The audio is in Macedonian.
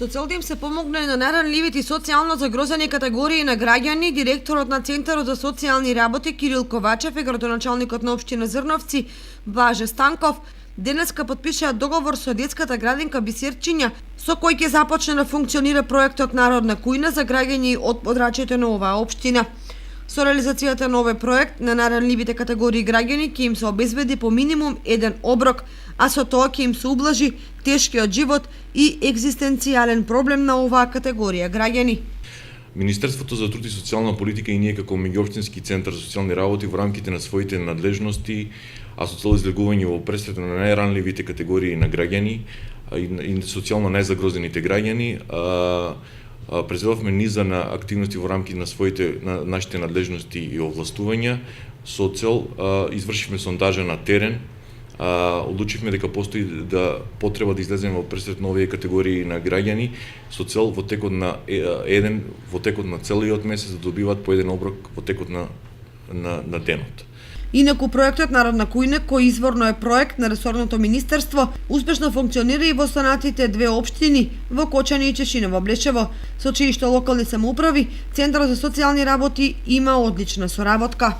Со цел да им се помогне на наранливите и социјално загрозени категории на граѓани, директорот на Центарот за социјални работи Кирил Ковачев и градоначалникот на општина Зрновци Блаже Станков денеска потпишаа договор со детската градинка Бисерчиња, со кој ќе започне да функционира проектот Народна кујна за граѓани од подрачјето на оваа општина. Со реализацијата на овој проект на наранливите категории граѓани ќе им се обезбеди по минимум еден оброк, а со тоа ќе им се ублажи тешкиот живот и екзистенцијален проблем на оваа категорија граѓани. Министерството за труд и социјална политика и ние како меѓуопштински центар за социјални работи во рамките на своите надлежности, а со цел излегување во пресвета на најранливите категории на граѓани и социјално најзагрозените граѓани, презедовме низа на активности во рамки на нашите надлежности и овластувања. Со цел извршивме сондажа на терен, одлучивме дека постои потреба да излеземе во пресред на овие категории на граѓани со цел во текот на целиот месец да добиваат по еден оброк во текот на денот. Инаку проектот Народна кујна, кој изворно е проект на ресорното министерство, успешно функционира и во останатите две општини во Кочани и Чешиново Блешево, со чии што локални самоуправи Центарот за социјални работи има одлична соработка.